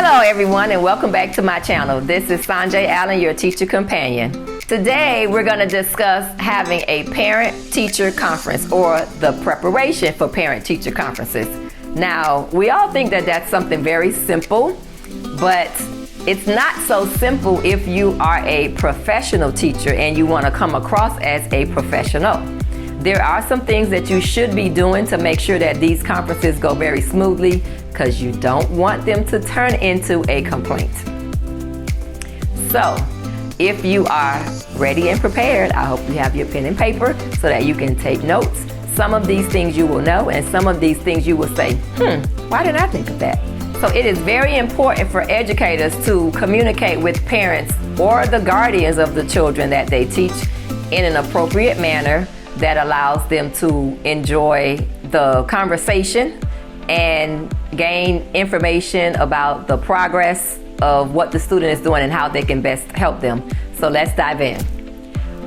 Hello everyone, and welcome back to my channel. This is Sanjay Allen, your teacher companion. Today we're going to discuss having a parent-teacher conference, or the preparation for parent-teacher conferences. Now, we all think that that's something very simple, but it's not so simple if you are a professional teacher and you want to come across as a professional. There are some things that you should be doing to make sure that these conferences go very smoothly, because you don't want them to turn into a complaint. So, if you are ready and prepared, I hope you have your pen and paper so that you can take notes. Some of these things you will know, and some of these things you will say, why didn't I think of that? So it is very important for educators to communicate with parents or the guardians of the children that they teach in an appropriate manner that allows them to enjoy the conversation and gain information about the progress of what the student is doing and how they can best help them. So let's dive in.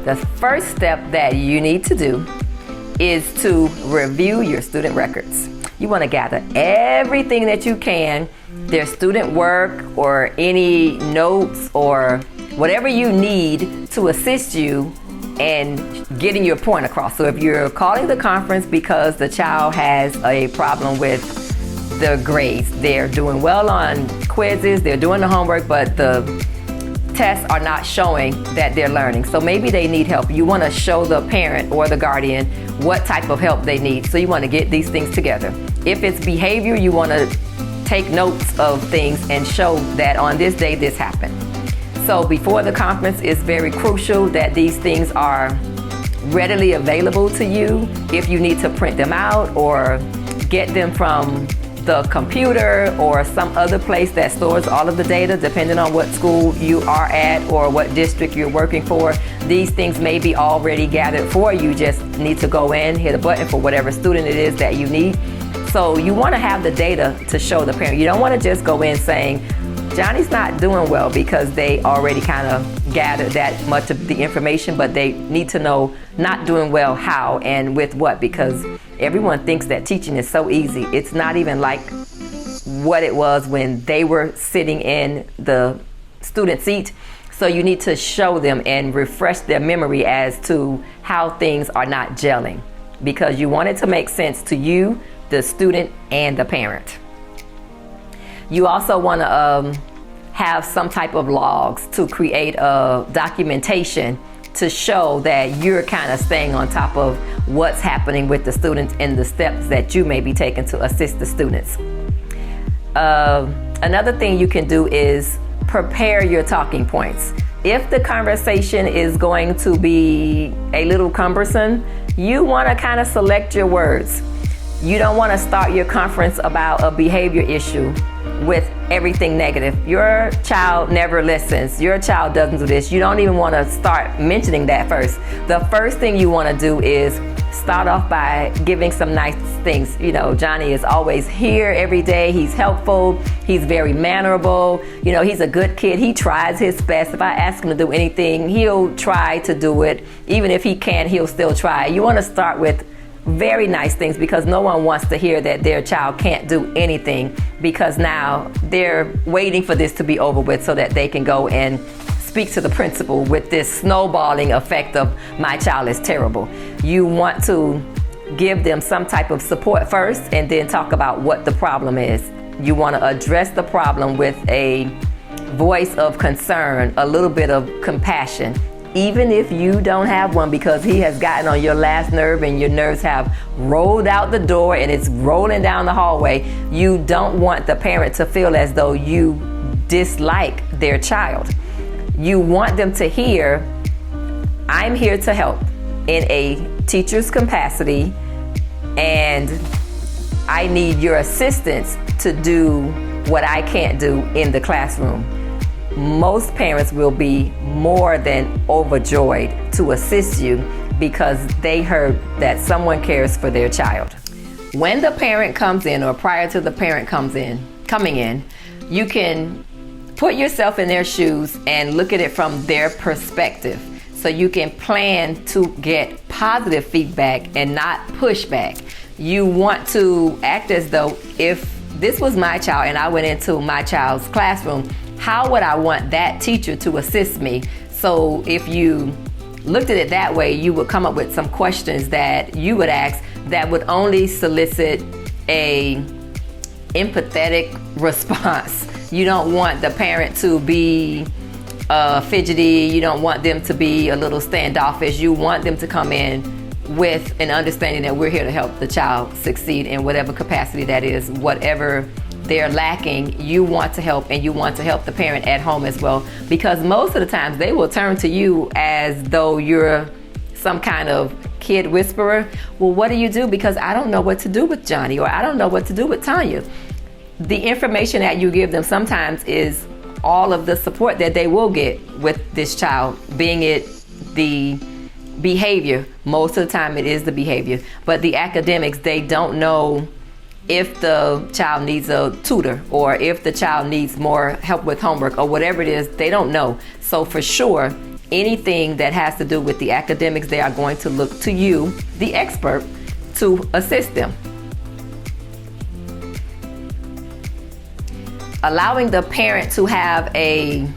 The first step that you need to do is to review your student records. You want to gather everything that you can, their student work or any notes or whatever you need to assist you in getting your point across. So if you're calling the conference because the child has a problem with the grades, they're doing well on quizzes, they're doing the homework, but the tests are not showing that they're learning. So maybe they need help. You want to show the parent or the guardian what type of help they need. So you want to get these things together. If it's behavior, you want to take notes of things and show that on this day this happened. So before the conference, it's very crucial that these things are readily available to you. If you need to print them out or get them from the computer or some other place that stores all of the data, depending on what school you are at or what district you're working for, these things may be already gathered for you. Just need to go in, hit a button for whatever student it is that you need. So you want to have the data to show the parent. You don't want to just go in saying, Johnny's not doing well, because they already kind of gathered that much of the information, but they need to know not doing well how and with what, because everyone thinks that teaching is so easy. It's not even like what it was when they were sitting in the student seat. So you need to show them and refresh their memory as to how things are not gelling, because you want it to make sense to you, the student, and the parent. You also want to have some type of logs to create a documentation to show that you're kind of staying on top of what's happening with the students and the steps that you may be taking to assist the students. Another thing you can do is prepare your talking points. If the conversation is going to be a little cumbersome, you want to kind of select your words. You don't want to start your conference about a behavior issue with everything negative. Your child never listens. Your child doesn't do this. You don't even want to start mentioning that first. The first thing you want to do is start off by giving some nice things. You know, Johnny is always here every day. He's helpful. He's very mannerable. You know, he's a good kid. He tries his best. If I ask him to do anything, he'll try to do it. Even if he can't, he'll still try. You want to start with very nice things, because no one wants to hear that their child can't do anything, because now they're waiting for this to be over with so that they can go and speak to the principal with this snowballing effect of my child is terrible. You want to give them some type of support first and then talk about what the problem is. You want to address the problem with a voice of concern, a little bit of compassion. Even if you don't have one, because he has gotten on your last nerve and your nerves have rolled out the door and it's rolling down the hallway, you don't want the parent to feel as though you dislike their child. You want them to hear, I'm here to help in a teacher's capacity, and I need your assistance to do what I can't do in the classroom. Most parents will be more than overjoyed to assist you, because they heard that someone cares for their child. When the parent comes in, or prior to the parent coming in, you can put yourself in their shoes and look at it from their perspective. So you can plan to get positive feedback and not pushback. You want to act as though if this was my child and I went into my child's classroom, how would I want that teacher to assist me? So if you looked at it that way, you would come up with some questions that you would ask that would only solicit a empathetic response. You don't want the parent to be fidgety. You don't want them to be a little standoffish. You want them to come in with an understanding that we're here to help the child succeed in whatever capacity that is, whatever they're lacking. You want to help, and you want to help the parent at home as well, because most of the times they will turn to you as though you're some kind of kid whisperer. Well, what do you do? Because I don't know what to do with Johnny, or I don't know what to do with Tanya. The information that you give them sometimes is all of the support that they will get with this child, being it the behavior. Most of the time it is the behavior, but the academics, they don't know if the child needs a tutor or if the child needs more help with homework or whatever it is. They don't know. So for sure, anything that has to do with the academics, they are going to look to you, the expert, to assist them. Allowing the parent to have a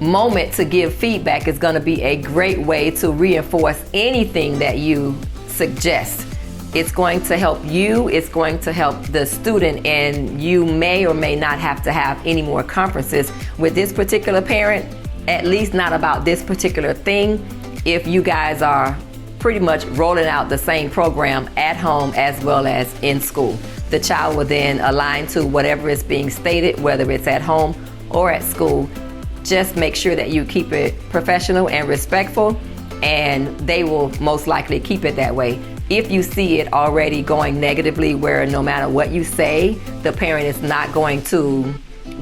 moment to give feedback is going to be a great way to reinforce anything that you suggest. It's going to help you, it's going to help the student, and you may or may not have to have any more conferences with this particular parent, at least not about this particular thing, if you guys are pretty much rolling out the same program at home as well as in school. The child will then align to whatever is being stated, whether it's at home or at school. Just make sure that you keep it professional and respectful, and they will most likely keep it that way. If you see it already going negatively, where no matter what you say, the parent is not going to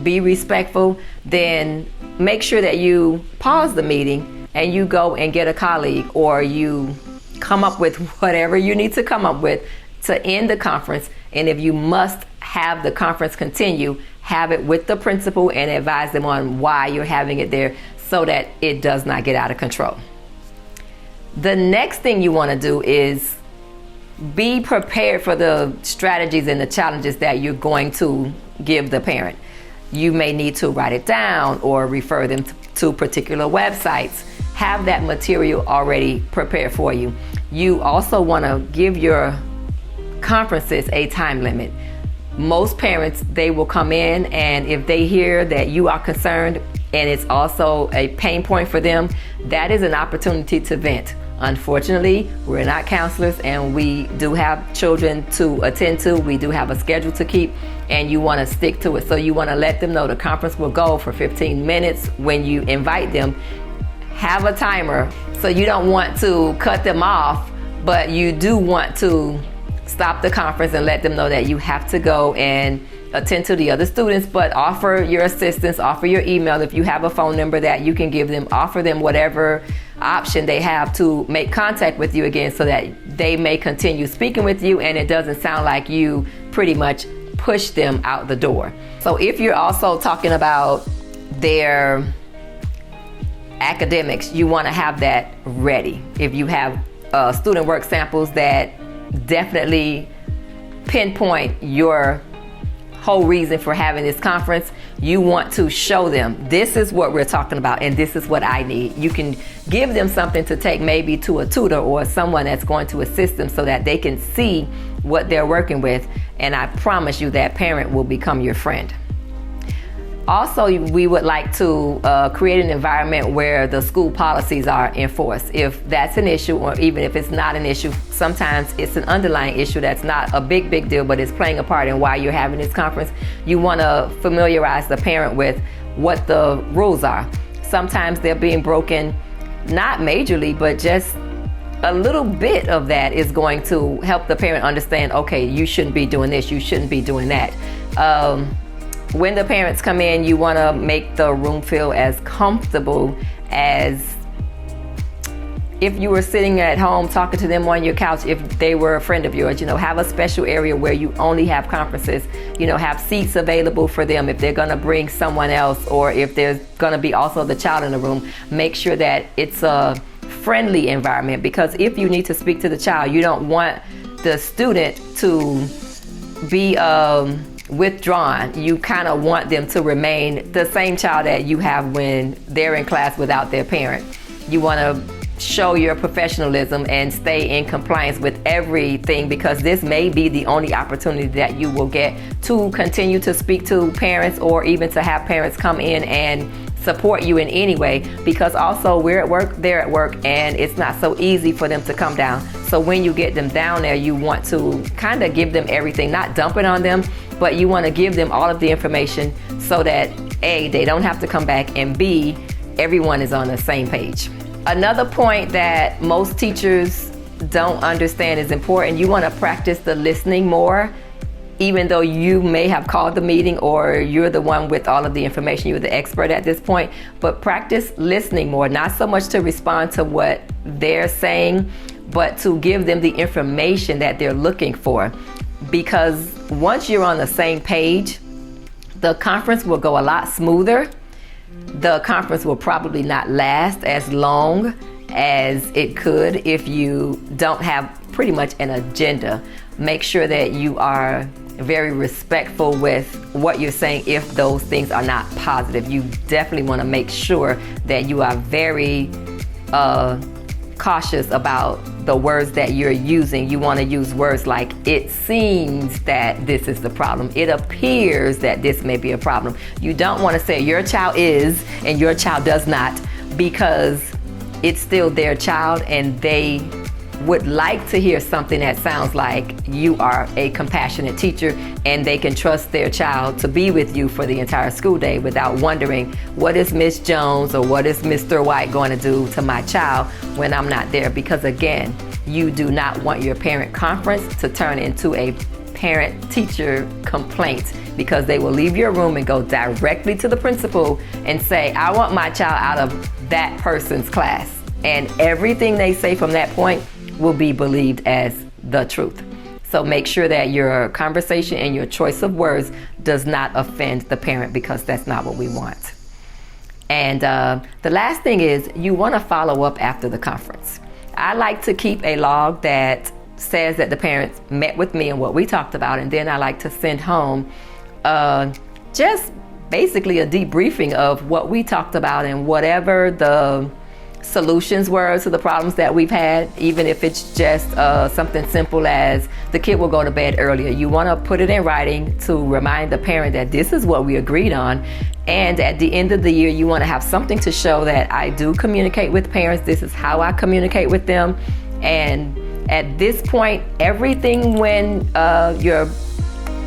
be respectful, then make sure that you pause the meeting and you go and get a colleague, or you come up with whatever you need to come up with to end the conference. And if you must have the conference continue, have it with the principal and advise them on why you're having it there, so that it does not get out of control. The next thing you want to do is be prepared for the strategies and the challenges that you're going to give the parent. You may need to write it down or refer them to particular websites. Have that material already prepared for you. You also want to give your conferences a time limit. Most parents, they will come in, and if they hear that you are concerned and it's also a pain point for them, that is an opportunity to vent. Unfortunately, we're not counselors, and we do have children to attend to. We do have a schedule to keep, and you want to stick to it. So you want to let them know the conference will go for 15 minutes. When you invite them, have a timer. So you don't want to cut them off, but you do want to stop the conference and let them know that you have to go and attend to the other students, but offer your assistance, offer your email. If you have a phone number that you can give them, offer them whatever option they have to make contact with you again, so that they may continue speaking with you and it doesn't sound like you pretty much push them out the door. So if you're also talking about their academics, you want to have that ready. If you have student work samples that definitely pinpoint your whole reason for having this conference, you want to show them, this is what we're talking about and this is what I need. You can give them something to take maybe to a tutor or someone that's going to assist them, so that they can see what they're working with, and I promise you that parent will become your friend. Also, we would like to create an environment where the school policies are enforced. If that's an issue, or even if it's not an issue, sometimes it's an underlying issue that's not a big deal, but it's playing a part in why you're having this conference. You want to familiarize the parent with what the rules are. Sometimes they're being broken, not majorly, but just a little bit of that is going to help the parent understand, okay, you shouldn't be doing this, you shouldn't be doing that. When the parents come in, you want to make the room feel as comfortable as if you were sitting at home talking to them on your couch. If they were a friend of yours, have a special area where you only have conferences. Have seats available for them if they're going to bring someone else, or if there's going to be also the child in the room. Make sure that it's a friendly environment, because if you need to speak to the child, you don't want the student to be withdrawn. You kind of want them to remain the same child that you have when they're in class without their parent. You want to show your professionalism and stay in compliance with everything, because this may be the only opportunity that you will get to continue to speak to parents, or even to have parents come in and support you in any way, because also we're at work, they're at work, and it's not so easy for them to come down. So when you get them down there, you want to kind of give them everything, not dump it on them, but you want to give them all of the information so that A, they don't have to come back, and B, everyone is on the same page. Another point that most teachers don't understand is important. You want to practice the listening more, even though you may have called the meeting or you're the one with all of the information, you're the expert at this point, but practice listening more, not so much to respond to what they're saying, but to give them the information that they're looking for. Because once you're on the same page, the conference will go a lot smoother. The conference will probably not last as long as it could if you don't have pretty much an agenda. Make sure that you are very respectful with what you're saying if those things are not positive. You definitely want to make sure that you are very cautious about the words that you're using. You want to use words like, it seems that this is the problem. It appears that this may be a problem. You don't want to say your child is and your child does not, because it's still their child and they would like to hear something that sounds like you are a compassionate teacher and they can trust their child to be with you for the entire school day without wondering, what is Miss Jones or what is Mr. White going to do to my child when I'm not there? Because again, you do not want your parent conference to turn into a parent-teacher complaint, because they will leave your room and go directly to the principal and say, I want my child out of that person's class. And everything they say from that point will be believed as the truth. So make sure that your conversation and your choice of words does not offend the parent, because that's not what we want. And the last thing is, you want to follow up after the conference. I like to keep a log that says that the parents met with me and what we talked about, and then I like to send home just basically a debriefing of what we talked about and whatever the solutions were to the problems that we've had, even if it's just something simple as the kid will go to bed earlier. You want to put it in writing to remind the parent that this is what we agreed on. And at the end of the year, you want to have something to show that I do communicate with parents. This is how I communicate with them. And at this point, everything, when your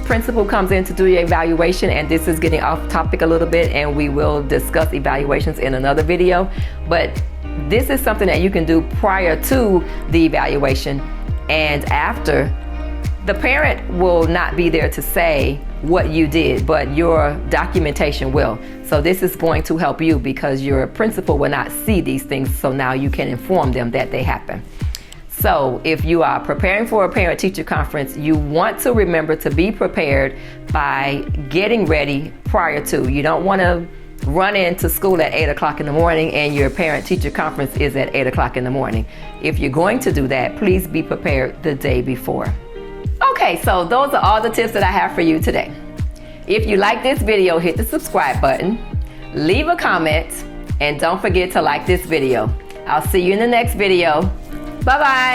principal comes in to do your evaluation, and this is getting off topic a little bit, and we will discuss evaluations in another video, but this is something that you can do prior to the evaluation and after. The parent will not be there to say what you did, but your documentation will. So this is going to help you, because your principal will not see these things, so now you can inform them that they happen. So if you are preparing for a parent-teacher conference, you want to remember to be prepared by getting ready prior to. You don't want to run into school at 8 o'clock in the morning and your parent-teacher conference is at 8 o'clock in the morning. If you're going to do that, please be prepared the day before. Okay, so those are all the tips that I have for you today. If you like this video, hit the subscribe button, leave a comment, and don't forget to like this video. I'll see you in the next video. Bye-bye.